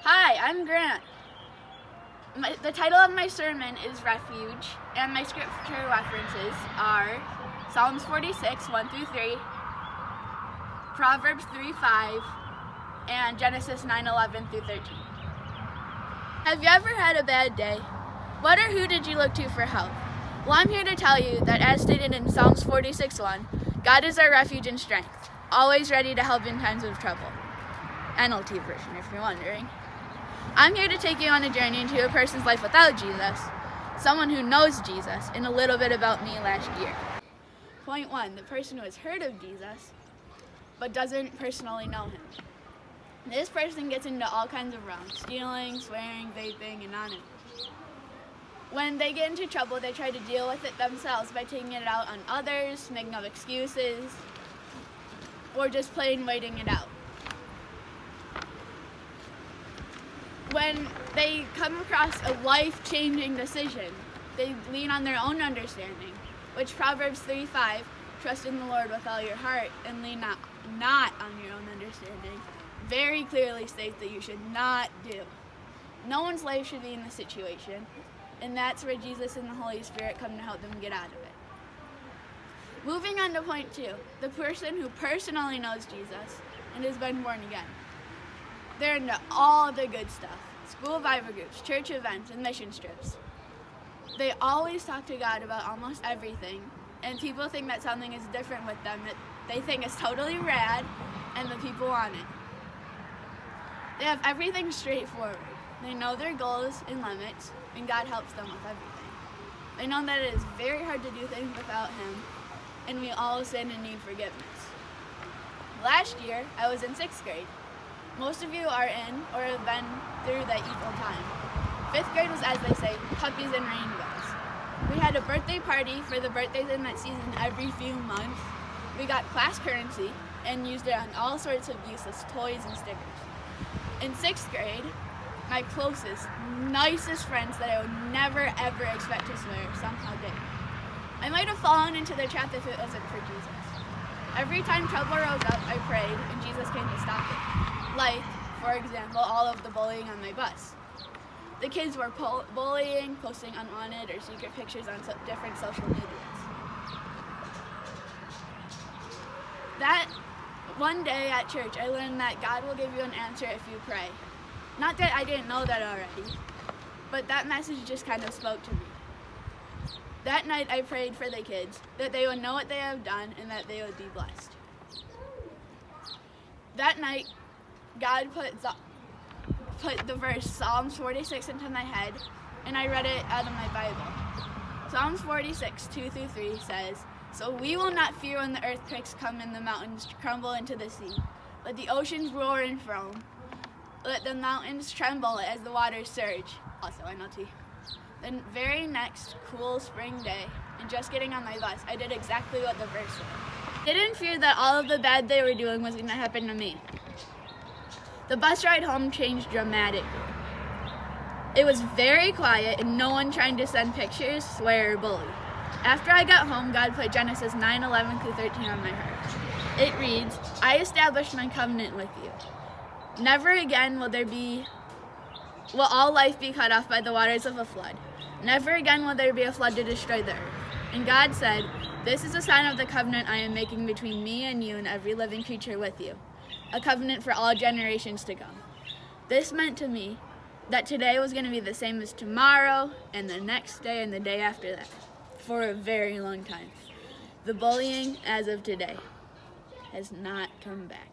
Hi, I'm Grant. The title of my sermon is Refuge, and my scripture references are Psalms 46, 1 through 3, Proverbs 3, 5, and Genesis 9, 11 through 13. Have you ever had a bad day? What or who did you look to for help? Well, I'm here to tell you that as stated in Psalms 46, 1, God is our refuge and strength, always ready to help in times of trouble. NLT version, if you're wondering. I'm here to take you on a journey into a person's life without Jesus, someone who knows Jesus, and a little bit about me last year. Point 1, the person who has heard of Jesus, but doesn't personally know him. This person gets into all kinds of wrongs, stealing, swearing, vaping, and on and on. When they get into trouble, they try to deal with it themselves by taking it out on others, making up excuses, or just plain waiting it out. When they come across a life-changing decision, they lean on their own understanding, which Proverbs 3:5, trust in the Lord with all your heart and lean not on your own understanding, very clearly states that you should not do. No one's life should be in this situation, and that's where Jesus and the Holy Spirit come to help them get out of it. Moving on to point 2, the person who personally knows Jesus and has been born again. They're into all the good stuff, school Bible groups, church events, and mission trips. They always talk to God about almost everything, and people think that something is different with them that they think is totally rad, and the people want it. They have everything straightforward. They know their goals and limits, and God helps them with everything. They know that it is very hard to do things without Him, and we all sin and need forgiveness. Last year, I was in 6th grade. Most of you are in or have been through that evil time. 5th grade was, as they say, puppies and rainbows. We had a birthday party for the birthdays in that season every few months. We got class currency and used it on all sorts of useless toys and stickers. In 6th grade, my closest, nicest friends that I would never ever expect to swear somehow did. I might have fallen into the trap if it wasn't for Jesus. Every time trouble rose up, I prayed, and Jesus came to stop it. Like, for example, all of the bullying on my bus. The kids were bullying, posting unwanted or secret pictures on different social medias. That one day at church, I learned that God will give you an answer if you pray. Not that I didn't know that already, but that message just kind of spoke to me. That night I prayed for the kids, that they would know what they have done and that they would be blessed. That night, God put the verse Psalms 46 into my head, and I read it out of my Bible. Psalms 46, 2 through 3 says, "So we will not fear when the earthquakes come and the mountains crumble into the sea. Let the oceans roar and foam. Let the mountains tremble as the waters surge." Also NLT. The very next cool spring day, and just getting on my bus, I did exactly what the verse said. I didn't fear that all of the bad they were doing was going to happen to me. The bus ride home changed dramatically. It was very quiet and no one trying to send pictures, swear, or bully. After I got home, God put Genesis 9, 11 through 13 on my heart. It reads, "I established my covenant with you. Never again will all life be cut off by the waters of a flood. Never again will there be a flood to destroy the earth." And God said, "This is a sign of the covenant I am making between me and you and every living creature with you. A covenant for all generations to come." This meant to me that today was going to be the same as tomorrow and the next day and the day after that for a very long time. The bullying, as of today, has not come back.